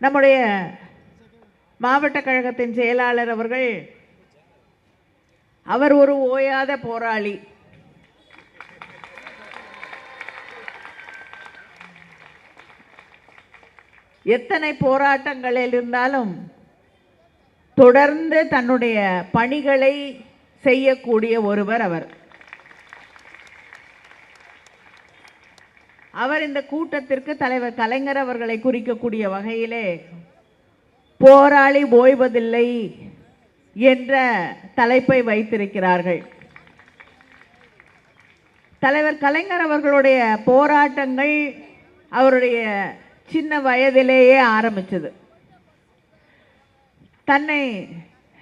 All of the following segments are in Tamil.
நம்முடைய மாவட்ட கழகத்தின் செயலாளர் அவர்கள், அவர் ஒரு ஓயாத போராளி. எத்தனை போராட்டங்களில் இருந்தாலும் தொடர்ந்து தன்னுடைய பணிகளை செய்யக்கூடிய ஒருவர் அவர். அவர் இந்த கூட்டத்திற்கு தலைவர் கலைஞர் அவர்களை குறிக்கக்கூடிய வகையிலே போராளி ஓய்வதில்லை என்ற தலைப்பை வைத்திருக்கிறார்கள். தலைவர் கலைஞர் அவர்களுடைய போராட்டங்கள் அவருடைய சின்ன வயதிலேயே ஆரம்பிச்சது. தன்னை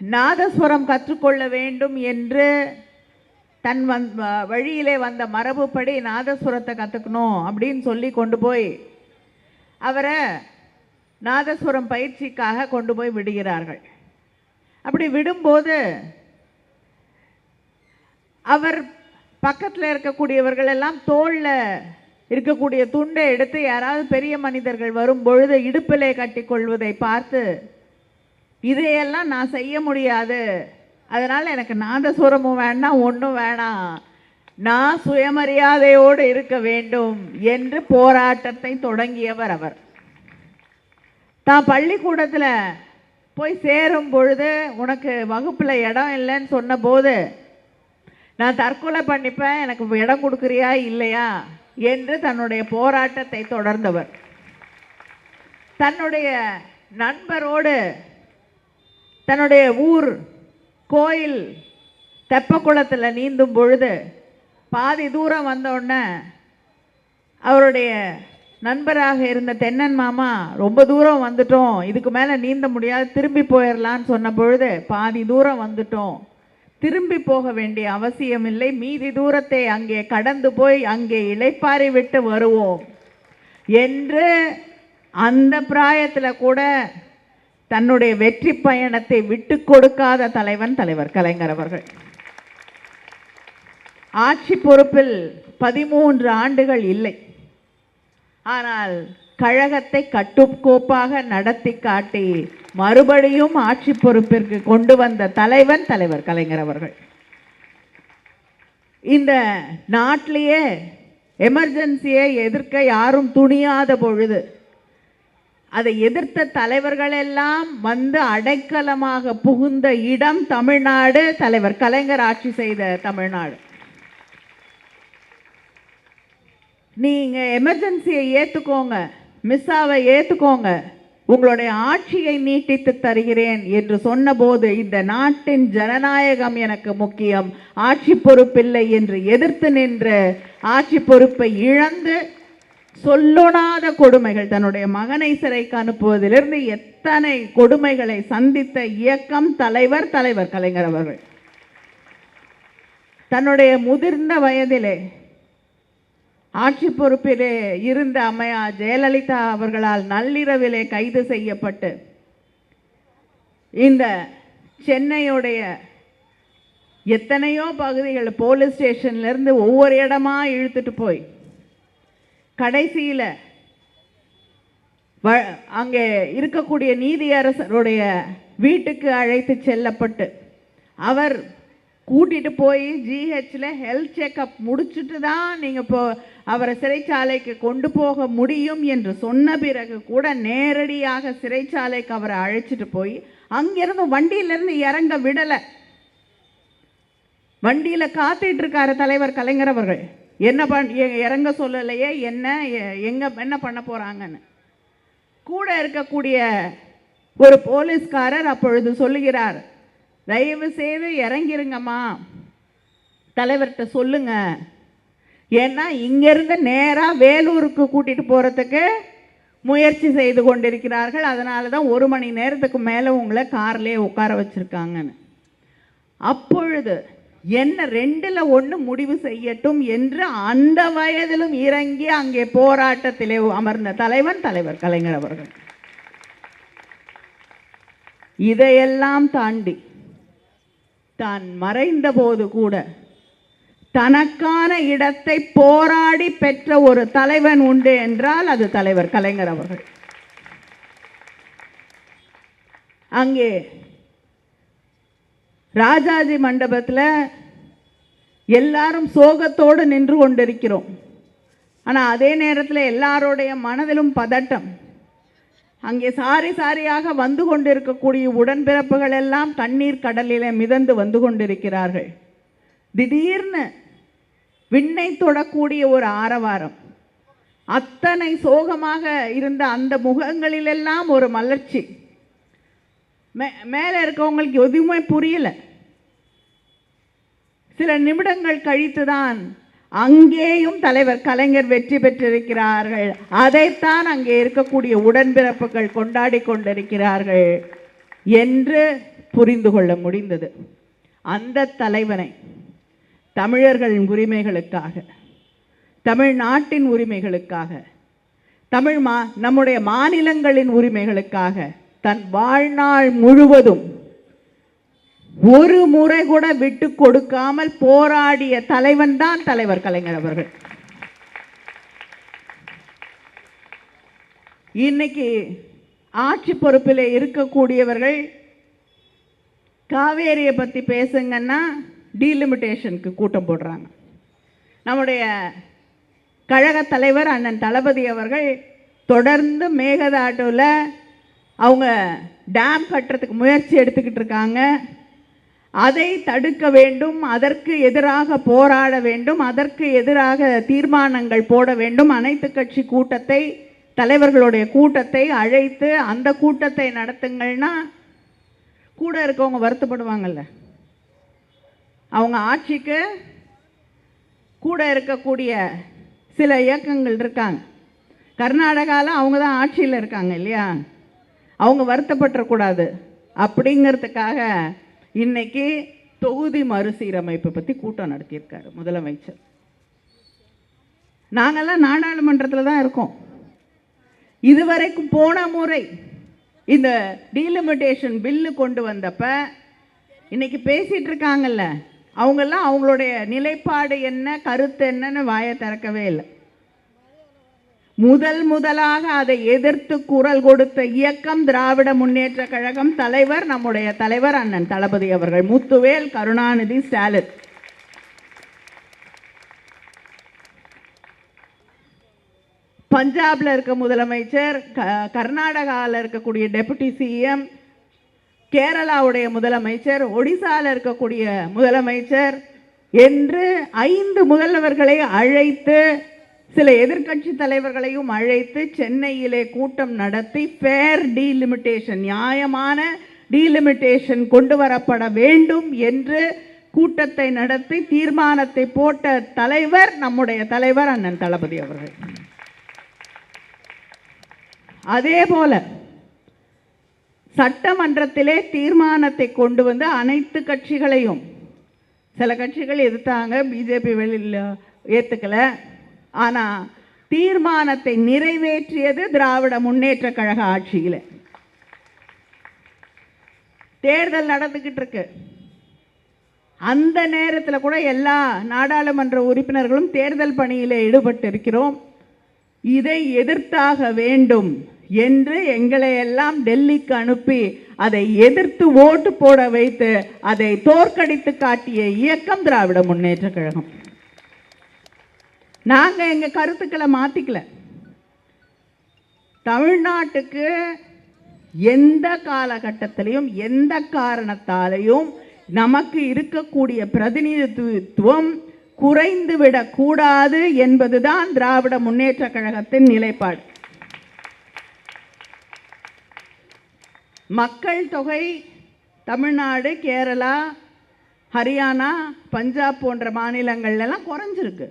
நாதஸ்வரம் கற்றுக்கொள்ள வேண்டும் என்று தன் வழியிலே வந்த மரபுப்படி நாதஸ்வரத்தை கற்றுக்கணும் அப்படின்னு சொல்லி கொண்டு போய் அவரை நாதஸ்வரம் பயிற்சிக்காக கொண்டு போய் விடுகிறார்கள். அப்படி விடும்போது அவர் பக்கத்தில் இருக்கக்கூடியவர்கள் எல்லாம் தோளில் இருக்கக்கூடிய துண்டை எடுத்து யாராவது பெரிய மனிதர்கள் வரும் பொழுது இடுப்பிலே கட்டி கொள்வதை பார்த்து, இதையெல்லாம் நான் செய்ய முடியாது, அதனால் எனக்கு நாதஸ்வரமும் வேண்டாம், ஒன்றும் வேணாம், நான் சுயமரியாதையோடு இருக்க வேண்டும் என்று போராட்டத்தை தொடங்கியவர் அவர். தான் பள்ளிக்கூடத்தில் போய் சேரும் பொழுது உனக்கு வகுப்பில் இடம் இல்லைன்னு சொன்னபோது, நான் தற்கொலை பண்ணிப்பேன், எனக்கு இடம் கொடுக்குறியா இல்லையா என்று தன்னுடைய போராட்டத்தை தொடர்ந்தவர். தன்னுடைய நண்பரோடு தன்னுடைய ஊர் கோயில் தெப்பக்குளத்தில் நீந்தும் பொழுது பாதி தூரம் வந்தோடனே அவருடைய நண்பராக இருந்த தென்னன் மாமா, ரொம்ப தூரம் வந்துட்டோம், இதுக்கு மேலே நீந்த முடியாது, திரும்பி போயிடலான்னு சொன்ன பொழுது, பாதி தூரம் வந்துட்டோம், திரும்பி போக வேண்டிய அவசியம் இல்லை, மீதி தூரத்தை அங்கே கடந்து போய் அங்கே இளைப்பாரி விட்டு வருவோம் என்று அந்த பிராயத்தில் கூட தன்னுடைய வெற்றி பயணத்தை விட்டு கொடுக்காத தலைவன் தலைவர் கலைஞர் அவர்கள். ஆட்சி பொறுப்பில் 13 ஆண்டுகள் இல்லை, ஆனால் கழகத்தை கட்டுக்கோப்பாக நடத்தி காட்டி மறுபடியும் ஆட்சி பொறுப்பிற்கு கொண்டு வந்த தலைவன் தலைவர் கலைஞர் அவர்கள். இந்த நாட்டிலேயே எமர்ஜென்சியை எதிர்க்க யாரும் துணியாத பொழுது அதை எதிர்த்த தலைவர்கள் எல்லாம் வந்து அடைக்கலமாக புகுந்த இடம் தமிழ்நாடு, தலைவர் கலைஞர் ஆட்சி செய்த தமிழ்நாடு. நீங்க எமர்ஜென்சியை ஏத்துக்கோங்க, மிஸ்ஸாவை ஏத்துக்கோங்க, உங்களுடைய ஆட்சியை நீட்டித்து தருகிறேன் என்று சொன்னபோது, இந்த நாட்டின் ஜனநாயகம் எனக்கு முக்கியம், ஆட்சி பொறுப்பில்லை என்று எதிர்த்து நின்று ஆட்சி பொறுப்பை இழந்து சொல்லொணாத கொடுமைகள், தன்னுடைய மகனை சிறைக்கு அனுப்புவதிலிருந்து எத்தனை கொடுமைகளை சந்தித்த இயக்கம் தலைவர் கலைஞர் அவர்கள். தன்னுடைய முதிர்ந்த வயதிலே ஆட்சி பொறுப்பிலே இருந்த அம்மையார் ஜெயலலிதா அவர்களால் நள்ளிரவிலே கைது செய்யப்பட்டு இந்த சென்னையுடைய எத்தனையோ பகுதிகள் போலீஸ் ஸ்டேஷன்லேருந்து ஒவ்வொரு இடமா இழுத்துட்டு போய் கடைசியில் அங்கே இருக்கக்கூடிய நீதியரசருடைய வீட்டுக்கு அழைத்து செல்லப்பட்டு அவர் கூட்டிகிட்டு போய் ஜிஹெச்சில் ஹெல்த் செக்கப் முடிச்சுட்டு தான் நீங்கள் இப்போ அவரை சிறைச்சாலைக்கு கொண்டு போக முடியும் என்று சொன்ன பிறகு கூட நேரடியாக சிறைச்சாலைக்கு அவரை அழைச்சிட்டு போய் அங்கிருந்து வண்டியிலிருந்து இறங்க விடலை. வண்டியில் காத்துட்டு இருக்காரு தலைவர் கலைஞர் அவர்கள். என்ன இறங்க சொல்லலையே, என்ன பண்ண போகிறாங்கன்னு. கூட இருக்கக்கூடிய ஒரு போலீஸ்காரர் அப்பொழுது சொல்லுகிறார், தயவு செய்து இறங்கிருங்கம்மா, தலைவர்கிட்ட சொல்லுங்க, ஏன்னா இங்கிருந்து நேராக வேலூருக்கு கூட்டிகிட்டு போகிறதுக்கு முயற்சி செய்து கொண்டிருக்கிறார்கள், அதனால தான் 1 மணி நேரத்துக்கு மேலே உங்களை கார்லேயே உட்கார வச்சுருக்காங்கன்னு. அப்பொழுது என்ன 2ல் 1 முடிவு செய்யட்டும் என்று அந்த வயதிலும் இறங்கி அங்கே போராட்டத்திலே அமர்ந்த தலைவன் தலைவர் கலைஞர் அவர்கள். இதையெல்லாம் தாண்டி தான் மறைந்த போது கூட தனக்கான இடத்தை போராடி பெற்ற ஒரு தலைவன் உண்டு என்றால் அது தலைவர் கலைஞர் அவர்கள். அங்கே ராஜாஜி மண்டபத்தில் எல்லாரும் சோகத்தோடு நின்று கொண்டிருக்கிறோம். ஆனால் அதே நேரத்தில் எல்லாருடைய மனதிலும் பதட்டம். அங்கே சாரி சாரியாக வந்து கொண்டிருக்கக்கூடிய உடன்பிறப்புகள் எல்லாம் கண்ணீர் கடலில் மிதந்து வந்து கொண்டிருக்கிறார்கள். திடீர்னு விண்ணை தொடக்கூடிய ஒரு ஆரவாரம். அத்தனை சோகமாக இருந்த அந்த முகங்களிலெல்லாம் ஒரு மலர்ச்சி. மேலே இருக்கவங்களுக்கு எதுவுமே புரியல. சில நிமிடங்கள் கழித்துதான் அங்கேயும் தலைவர் கலைஞர் வெற்றி பெற்றிருக்கிறார்கள். அதைத்தான் அங்கே இருக்கக்கூடிய உடன்பிறப்புகள் கொண்டாடி கொண்டிருக்கிறார்கள் என்று புரிந்து கொள்ள முடிந்தது. அந்த தலைவனை தமிழர்களின் உரிமைகளுக்காக, தமிழ்நாட்டின் உரிமைகளுக்காக, நம்முடைய மாநிலங்களின் உரிமைகளுக்காக தன் வாழ்நாள் முழுவதும் ஒரு முறை கூட விட்டு கொடுக்காமல் போராடிய தலைவன் தான் தலைவர் கலைஞர் அவர்கள். இன்னைக்கு ஆட்சி பொறுப்பில் இருக்கக்கூடியவர்கள் காவேரியை பற்றி பேசுங்கன்னா டீலிமிட்டேஷனுக்கு கூட்டம் போடுறாங்க. நம்முடைய கழக தலைவர் அண்ணன் தளபதி அவர்கள் தொடர்ந்து மேகதாட்டுவில் அவங்க டேம் கட்டுறதுக்கு முயற்சி எடுத்துக்கிட்டு இருக்காங்க. அதை தடுக்க வேண்டும், அதற்கு எதிராக போராட வேண்டும், அதற்கு எதிராக தீர்மானங்கள் போட வேண்டும். அனைத்து கட்சி கூட்டத்தை, தலைவர்களுடைய கூட்டத்தை அழைத்து அந்த கூட்டத்தை நடத்துங்கள்னா கூட இருக்கவங்க வருத்தப்படுவாங்கல்ல. அவங்க ஆட்சிக்கு கூட இருக்கக்கூடிய சில இயக்கங்கள் இருக்காங்க. கர்நாடகாவில் அவங்க தான் ஆட்சியில் இருக்காங்க இல்லையா, அவங்க வருத்தப்பட்டுறக்கூடாது அப்படிங்கிறதுக்காக இன்னைக்கு தொகுதி மறுசீரமைப்பு பற்றி கூட்டம் நடத்தியிருக்காரு முதலமைச்சர். நாங்கள்லாம் நாடாளுமன்றத்தில் தான் இருக்கோம். இதுவரைக்கும் போன முறை இந்த டீலிமிட்டேஷன் பில்லு கொண்டு வந்தப்ப இன்னைக்கு பேசிகிட்டு இருக்காங்கல்ல, அவங்கெல்லாம் அவங்களுடைய நிலைப்பாடு என்ன, கருத்து என்னன்னு வாயை திறக்கவே இல்லை. முதலாக அதை எதிர்த்து குரல் கொடுத்த இயக்கம் திராவிட முன்னேற்ற கழகம், தலைவர் நம்முடைய தலைவர் அண்ணன் தளபதி அவர்கள், முத்துவேல் கருணாநிதி ஸ்டாலின். பஞ்சாப்ல இருக்க முதலமைச்சர், கர்நாடகாவில் இருக்கக்கூடிய டெபுட்டி சிஎம், கேரளாவுடைய முதலமைச்சர், ஒடிசாவில் இருக்கக்கூடிய முதலமைச்சர் என்று 5 முதல்வர்களை அழைத்து, சில எதிர்க்கட்சி தலைவர்களையும் அழைத்து சென்னையிலே கூட்டம் நடத்தி ஃபேர் டீலிமிட்டேஷன், நியாயமான டீலிமிட்டேஷன் கொண்டு வரப்பட வேண்டும் என்று கூட்டத்தை நடத்தி தீர்மானத்தை போட்ட தலைவர் நம்முடைய தலைவர் அண்ணன் தளபதி அவர்கள். அதே போல சட்டமன்றத்திலே தீர்மானத்தை கொண்டு வந்து அனைத்து கட்சிகளையும், சில கட்சிகள் எதிர்த்தாங்க, பிஜேபி வெளியில் ஏற்றுக்கல, ஆனால் தீர்மானத்தை நிறைவேற்றியது திராவிட முன்னேற்ற கழக ஆட்சியில். தேர்தல் நடந்துக்கிட்டு இருக்கு. அந்த நேரத்தில் கூட எல்லா நாடாளுமன்ற உறுப்பினர்களும் தேர்தல் பணியில் ஈடுபட்டு இருக்கிறோம். இதை எதிர்த்தாக வேண்டும் என்று எங்களை எல்லாம் டெல்லிக்கு அனுப்பி அதை எதிர்த்து ஓட்டு போட வைத்து அதை தோற்கடித்து காட்டிய இயக்கம் திராவிட முன்னேற்ற கழகம். நாங்கள் எங்கள் கருத்துக்களை மாற்றிக்கல. தமிழ்நாட்டுக்கு எந்த காலகட்டத்திலையும் எந்த காரணத்தாலையும் நமக்கு இருக்கக்கூடிய பிரதிநிதித்துவம் குறைந்துவிடக்கூடாது என்பதுதான் திராவிட முன்னேற்ற கழகத்தின் நிலைப்பாடு. மக்கள் தொகை தமிழ்நாடு, கேரளா, ஹரியானா, பஞ்சாப் போன்ற மாநிலங்கள்லாம் குறைஞ்சிருக்கு.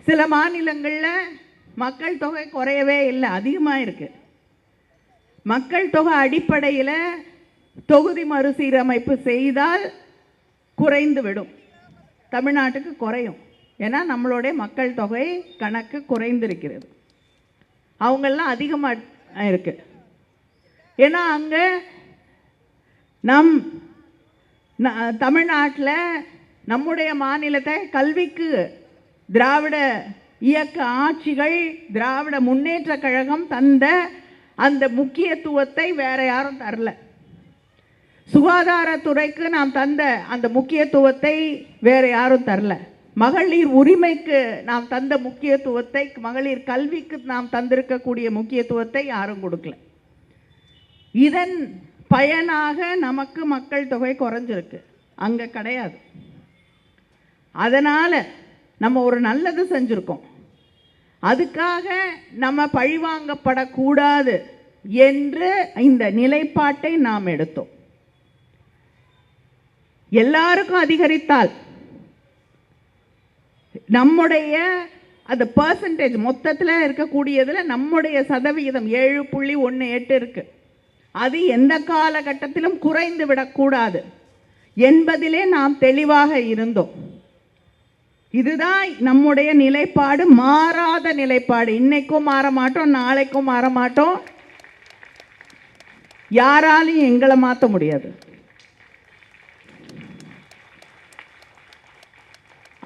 சில மாநிலங்களில் மக்கள் தொகை குறையவே இல்லை, அதிகமாக இருக்கு. மக்கள் தொகை அடிப்படையில் தொகுதி மறுசீரமைப்பு செய்தால் குறைந்து விடும். தமிழ்நாட்டுக்கு குறையும். ஏன்னா நம்மளுடைய மக்கள் தொகை கணக்கு குறைந்திருக்கிறது. அவங்கெல்லாம் அதிகமாக இருக்கு. ஏன்னா அங்கே தமிழ்நாட்டில் நம்முடைய மாநிலத்தை கல்விக்கு திராவிட இயக்க ஆட்சிகள், திராவிட முன்னேற்ற கழகம் தந்த அந்த முக்கியத்துவத்தை வேற யாரும் தரல. சுகாதாரத்துறைக்கு நாம் தந்த அந்த முக்கியத்துவத்தை வேற யாரும் தரல. மகளிர் உரிமைக்கு நாம் தந்த முக்கியத்துவத்தை, மகளிர் கல்விக்கு நாம் தந்திருக்கக்கூடிய முக்கியத்துவத்தை யாரும் கொடுக்கல. இதன் பயனாக நமக்கு மக்கள் தொகை குறைஞ்சிருக்கு, அங்கே கிடையாது. அதனால் நம்ம ஒரு நல்லது செஞ்சுருக்கோம், அதுக்காக நம்ம பழிவாங்கப்படக்கூடாது என்று இந்த நிலைப்பாட்டை நாம் எடுத்தோம். எல்லாருக்கும் அதிகரித்தால் நம்முடைய அந்த பர்சன்டேஜ் மொத்தத்தில் இருக்கக்கூடியதில் நம்முடைய சதவிகிதம் 7.18 இருக்கு. அது எந்த காலகட்டத்திலும் குறைந்து விடக்கூடாது என்பதிலே நாம் தெளிவாக இருந்தோம். இதுதான் நம்முடைய நிலைப்பாடு, மாறாத நிலைப்பாடு. இன்னைக்கும் மாற மாட்டோம், நாளைக்கும் மாற மாட்டோம். யாராலையும் எங்களை மாற்ற முடியாது.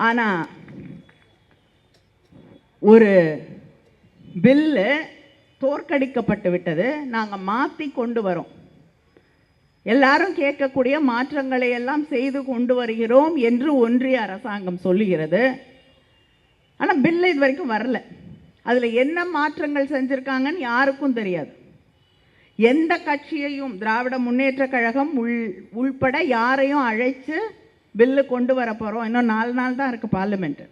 ஆனால் ஒரு பில்லு தோற்கடிக்கப்பட்டு விட்டது, நாங்கள் மாற்றி கொண்டு வரோம். எல்லாரும் கேட்கக்கூடிய மாற்றங்களை எல்லாம் செய்து கொண்டு வருகிறோம் என்று ஒன்றிய அரசாங்கம் சொல்லுகிறது. ஆனால் பில்லு இது வரைக்கும் வரல. அதில் என்ன மாற்றங்கள் செஞ்சுருக்காங்கன்னு யாருக்கும் தெரியாது. எந்த கட்சியையும், திராவிட முன்னேற்ற கழகம் உள்பட யாரையும் அழைச்சு பில்லு கொண்டு வர போகிறோம், இன்னும் 4 நாள் தான் இருக்குது பார்லிமெண்ட்டு,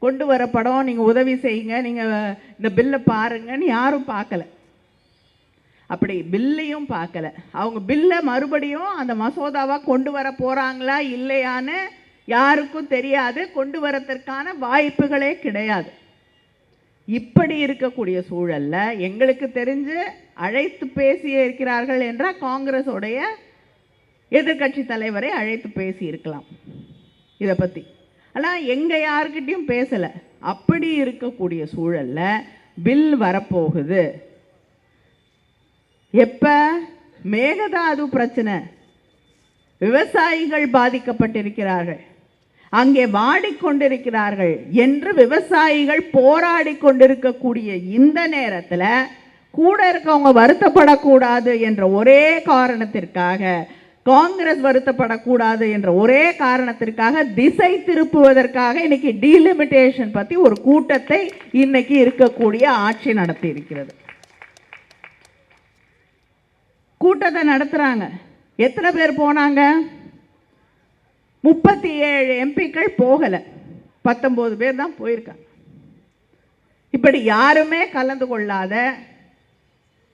கொண்டு வரப்படும், நீங்கள் உதவி செய்யுங்க, நீங்கள் இந்த பில்லை பாருங்கன்னு யாரும் பார்க்கல. அப்படி பில்லையும் பார்க்கல. அவங்க பில்லை மறுபடியும் அந்த மசோதாவாக கொண்டு வர போகிறாங்களா இல்லையான்னு யாருக்கும் தெரியாது. கொண்டு வரதற்கான வாய்ப்புகளே கிடையாது. இப்படி இருக்கக்கூடிய சூழலில் எங்களுக்கு தெரிஞ்சு அழைத்து பேசிய இருக்கிறார்கள் என்றால் காங்கிரஸோடைய எதிர்கட்சி தலைவரை அழைத்து பேசி இருக்கலாம் இதை பற்றி. ஆனால் எங்கள் யாருக்கிட்டையும் பேசலை. அப்படி இருக்கக்கூடிய சூழலில் பில் வரப்போகுது. எப்போ? மேகதாது பிரச்சனை, விவசாயிகள் பாதிக்கப்பட்டிருக்கிறார்கள், அங்கே வாடிக்கொண்டிருக்கிறார்கள் என்று விவசாயிகள் போராடி கொண்டிருக்கக்கூடிய இந்த நேரத்தில் கூட இருக்கவங்க வருத்தப்படக்கூடாது என்ற ஒரே காரணத்திற்காக, காங்கிரஸ் வருத்தப்படக்கூடாது என்ற ஒரே காரணத்திற்காக, திசை திருப்புவதற்காக இன்னைக்கு டீலிமிட்டேஷன் பற்றி ஒரு கூட்டத்தை இன்னைக்கு இருக்கக்கூடிய ஆட்சி நடத்தி இருக்கிறது. கூட்டத்தை நடத்துகிறாங்க. எத்தனை பேர் போனாங்க? 37 எம்பிக்கள் போகலை, 19 பேர் தான் போயிருக்காங்க. இப்படி யாருமே கலந்து கொள்ளாத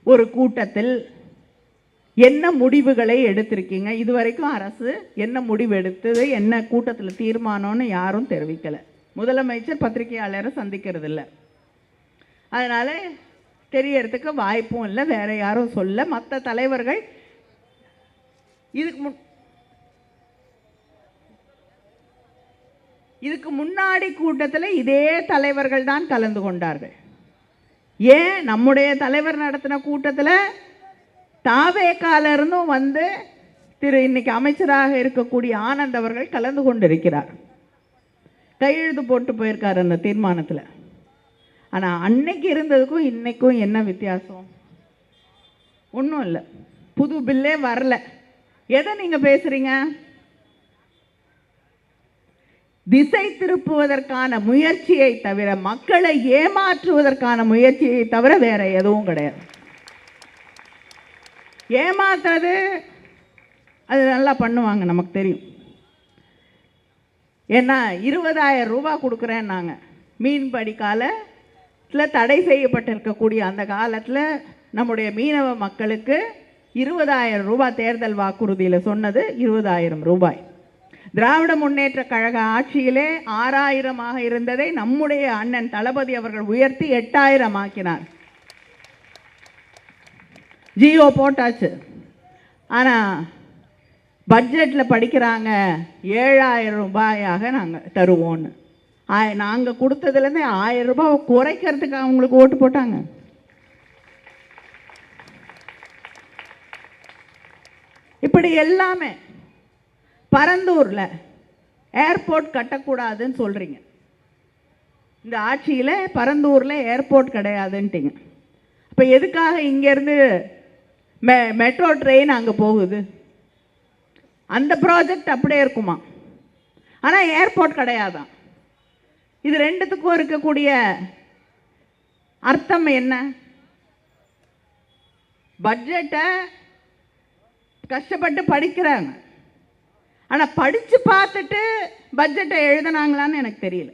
ஒரு கூட்டத்தில் என்ன முடிவுகளை எடுத்திருக்கீங்க? இதுவரைக்கும் அரசு என்ன முடிவு எடுத்தது, என்ன கூட்டத்தில் தீர்மானம்னு யாரும் தெரிவிக்கலை. முதலமைச்சர் பத்திரிகையாளரை சந்திக்கிறது இல்லை, அதனால் தெரியறதுக்கு வாய்ப்பும் இல்லை, வேற யாரும் சொல்ல. மற்ற தலைவர்கள் இதுக்கு முன்னாடி கூட்டத்தில் இதே தலைவர்கள் தான் கலந்து கொண்டார்கள். ஏன்? நம்முடைய தலைவர் நடத்தின கூட்டத்தில் தாவேக்கால இருந்தும் வந்து இன்னைக்கு அமைச்சராக இருக்கக்கூடிய ஆனந்த் அவர்கள் கலந்து கொண்டிருக்கிறார், கையெழுத்து போட்டு போயிருக்கார் அந்த தீர்மானத்தில். ஆனால் அன்னைக்கு இருந்ததுக்கும் இன்னைக்கும் என்ன வித்தியாசம்? ஒன்றும் இல்லை. புது பில்லே வரல. எதை நீங்கள் பேசுகிறீங்க? திசை திருப்புவதற்கான முயற்சியை தவிர, மக்களை ஏமாற்றுவதற்கான முயற்சியை தவிர வேற எதுவும் கிடையாது. ஏமாத்துறது அது நல்லா பண்ணுவாங்க, நமக்கு தெரியும். ஏன்னா 20,000 ரூபாய் கொடுக்குறேன் நாங்கள். மீன்பிடி காலத்தில் தடை செய்யப்பட்டிருக்கக்கூடிய அந்த காலத்தில் நம்முடைய மீனவ மக்களுக்கு 20,000 ரூபாய் தேர்தல் வாக்குறுதியில் சொன்னது 20,000 ரூபாய். திராவிட முன்னேற்ற கழக ஆட்சியிலே 6,000 இருந்ததை நம்முடைய அண்ணன் தளபதி அவர்கள் உயர்த்தி 8,000 ஆக்கினார். ஜியோ போட்டாச்சு. ஆனால் பட்ஜெட்டில் படிக்கிறாங்க 7,000 ரூபாயாக நாங்கள் தருவோன்னு. நாங்கள் கொடுத்ததுலேருந்து 1,000 ரூபாய் குறைக்கிறதுக்கு அவங்களுக்கு ஓட்டு போட்டாங்க. இப்படி எல்லாமே. பரந்தூரில் ஏர்போர்ட் கட்டக்கூடாதுன்னு சொல்கிறீங்க. இந்த ஆட்சியில் பரந்தூரில் ஏர்போர்ட் கிடையாதுன்ட்டிங்க. இப்போ எதுக்காக இங்கேருந்து மெட்ரோ ட்ரெயின் அங்கே போகுது? அந்த ப்ராஜெக்ட் அப்படியே இருக்குமா? ஆனால் ஏர்போர்ட் கிடையாதான். இது ரெண்டுத்துக்கும் இருக்கக்கூடிய அர்த்தம் என்ன? பட்ஜெட்டை கஷ்டப்பட்டு படிக்கிறாங்க, ஆனால் படித்து பார்த்துட்டு பட்ஜெட்டை எழுதினாங்களான்னு எனக்கு தெரியல.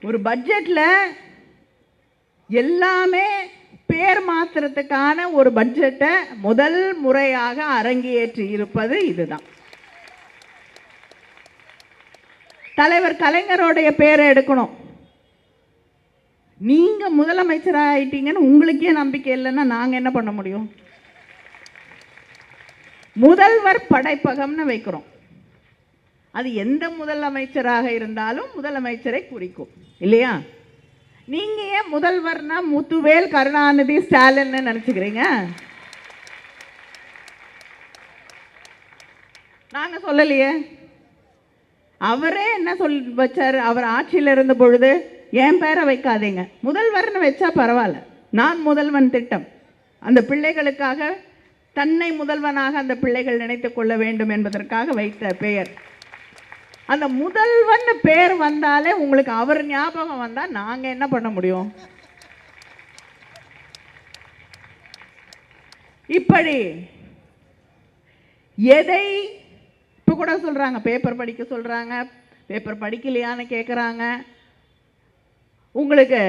ஒரு பட்ஜெட்டில் எல்லாமே பேர் மாத்திரத்துக்கான ஒரு பட்ஜெட்டை முதல் முறையாக அரங்கேற்றி இருப்பது இதுதான். தலைவர் கலைஞருடைய பேரை எடுக்கணும். நீங்க முதலமைச்சராக ஆயிட்டீங்கன்னு உங்களுக்கே நம்பிக்கை இல்லைன்னா நாங்கள் என்ன பண்ண முடியும்? முதல்வர் படைப்பகம்னு வைக்கிறோம். அது எந்த முதலமைச்சராக இருந்தாலும் முதலமைச்சரை குறிக்கும் இல்லையா? நீங்க ஏன் முதல்வர்னா முத்துவேல், கருணாநிதி, ஸ்டாலின் நினைச்சுக்கிறீங்க? நாங்க சொல்லலையே. அவரே என்ன வச்சாரு? அவர் ஆட்சியில் இருந்த பொழுது என் பேரை வைக்காதீங்க, முதல்வர்னு வச்சா பரவாயில்ல, நான் முதல்வன் திட்டம், அந்த பிள்ளைகளுக்காக தன்னை முதல்வனாக அந்த பிள்ளைகள் நினைத்து கொள்ள வேண்டும் என்பதற்காக வைத்த பெயர். அந்த முதல்வன் பேர் வந்தாலே உங்களுக்கு அவர் ஞாபகம் வந்தா நாங்க என்ன பண்ண முடியும்? இப்படி எதை இப்ப கூட சொல்றாங்க, பேப்பர் படிக்க சொல்றாங்க, பேப்பர் படிக்கலையான்னு கேட்குறாங்க. உங்களுக்கு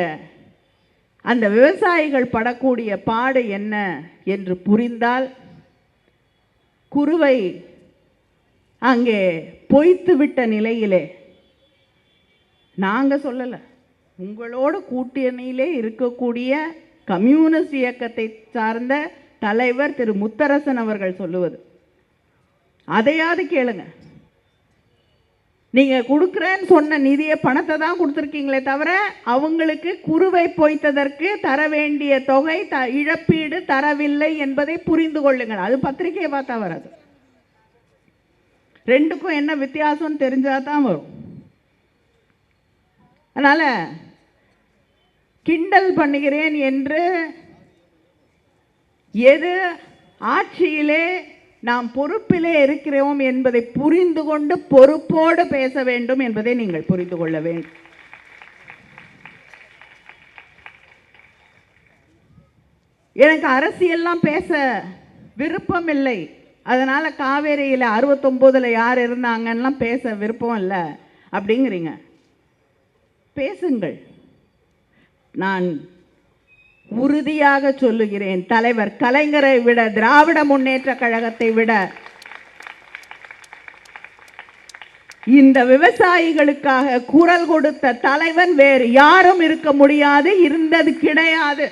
அந்த விவசாயிகள் படக்கூடிய பாடு என்ன என்று புரிந்தால், குருவை அங்கே பொய்த்து விட்ட நிலையிலே, நாங்கள் சொல்லலை, உங்களோட கூட்டணியிலே இருக்கக்கூடிய கம்யூனிஸ்ட் இயக்கத்தை சார்ந்த தலைவர் திரு முத்தரசன் அவர்கள் சொல்லுவது, அதையாவது கேளுங்க. நீங்கள் கொடுக்குறேன்னு சொன்ன நிதியை, பணத்தை தான் கொடுத்துருக்கீங்களே தவிர அவங்களுக்கு குருவை பொய்த்ததற்கு தர வேண்டிய தொகை இழப்பீடு தரவில்லை என்பதை புரிந்து கொள்ளுங்கள். அது பத்திரிகையை பார்த்தா வராது. ரெண்டுக்கும் என்ன வித்தியாசம் தெரிஞ்சால் தான் வரும். அதனால் கிண்டல் பண்ணுகிறேன் என்று எது ஆட்சியிலே நாம் பொறுப்பிலே இருக்கிறோம் என்பதை புரிந்து கொண்டு பொறுப்போடு பேச வேண்டும் என்பதை நீங்கள் புரிந்து கொள்ள வேண்டும். எனக்கு அரசியல்லாம் பேச விருப்பம் இல்லை, அதனால் காவேரியில் 69 யார் இருந்தாங்கன்னெலாம் பேச விருப்பம் இல்லை அப்படிங்கிறீங்க. பேசுங்கள். நான் உறுதியாக சொல்லுகிறேன், தலைவர் கலைஞரை விட, திராவிட முன்னேற்ற கழகத்தை விட இந்த விவசாயிகளுக்காக குரல் கொடுத்த தலைவன் வேறு யாரும் இருக்க முடியாது, இருந்தது கிடையாது.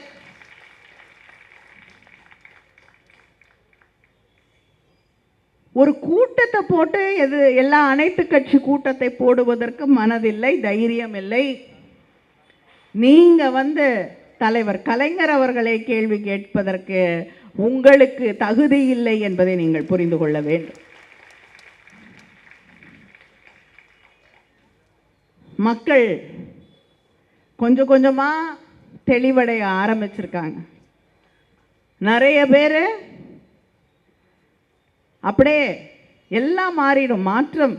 ஒரு கூட்டத்தை போட்டு எல்லா அனைத்து கட்சி கூட்டத்தை போடுவதற்கு மனதில்லை, தைரியம் இல்லை. நீங்க தலைவர் கலைஞர் அவர்களை கேள்வி கேட்பதற்கு உங்களுக்கு தகுதி இல்லை என்பதை நீங்கள் புரிந்து கொள்ள வேண்டும். மக்கள் கொஞ்சம் கொஞ்சமா தெளிவடைய ஆரம்பிச்சிருக்காங்க. நிறைய பேர் அப்படியே எல்லாம் மாறிடும், மாற்றம்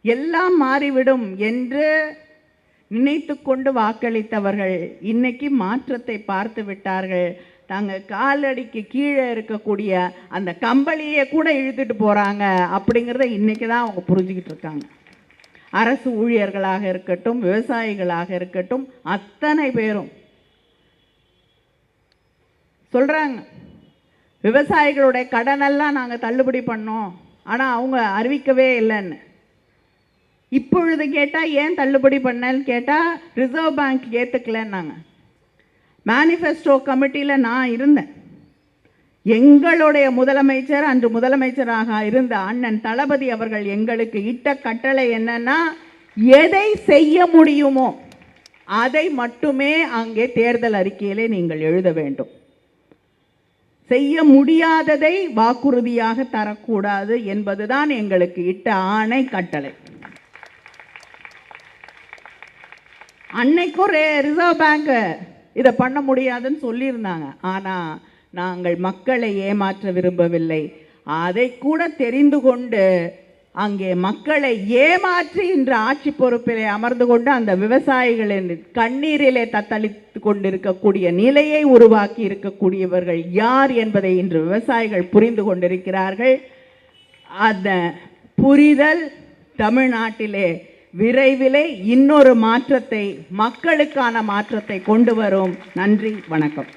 எல்லாம் மாறிவிடும் என்று நினைத்து கொண்டு வாக்களித்தவர்கள் இன்னைக்கு மாற்றத்தை பார்த்து விட்டார்கள். தாங்கள் காலடிக்கு கீழே இருக்கக்கூடிய அந்த கம்பளியை கூட இழுத்துட்டு போகிறாங்க அப்படிங்கிறத இன்றைக்கி தான் அவங்க புரிஞ்சுக்கிட்டு இருக்காங்க. அரசு ஊழியர்களாக இருக்கட்டும், விவசாயிகளாக இருக்கட்டும், அத்தனை பேரும் சொல்கிறாங்க, விவசாயிகளுடைய கடனெல்லாம் நாங்கள் தள்ளுபடி பண்ணோம், ஆனால் அவங்க அறிவிக்கவே இல்லைன்னு. இப்பொழுது கேட்டால் ஏன் தள்ளுபடி பண்ணன்னு கேட்டால் ரிசர்வ் பேங்க் ஏற்றுக்கலன்னாங்க. மேனிஃபெஸ்டோ கமிட்டியில் நான் இருந்தேன். எங்களுடைய முதலமைச்சர், அன்று முதலமைச்சராக இருந்த அண்ணன் தளபதி அவர்கள் எங்களுக்கு இட்ட கட்டளை என்னன்னா, எதை செய்ய முடியுமோ அதை மட்டுமே அங்கே தேர்தல் அறிக்கையிலே நீங்கள் எழுத வேண்டும். செய்ய முடியாததை வாக்குறுதியாக தரக்கூடாது என்பதுதான் எங்களுக்கு இட்ட ஆணை, கட்டளை. அன்னைக்கும் ரிசர்வ் பேங்க் இதை பண்ண முடியாதுன்னு சொல்லியிருந்தாங்க. ஆனால் நாங்கள் மக்களை ஏமாற்ற விரும்பவில்லை. அதை கூட தெரிந்து கொண்டு அங்கே மக்களை ஏமாற்றி இன்று ஆட்சி பொறுப்பிலே அமர்ந்து கொண்டு அந்த விவசாயிகளின் கண்ணீரிலே தத்தளித்து கொண்டிருக்கக்கூடிய நிலையை உருவாக்கி இருக்கக்கூடியவர்கள் யார் என்பதை இன்று விவசாயிகள் புரிந்து கொண்டிருக்கிறார்கள். அந்த புரிதல் தமிழ்நாட்டிலே விரைவிலே இன்னொரு மாற்றத்தை, மக்களுக்கான மாற்றத்தை கொண்டு வரும். நன்றி, வணக்கம்.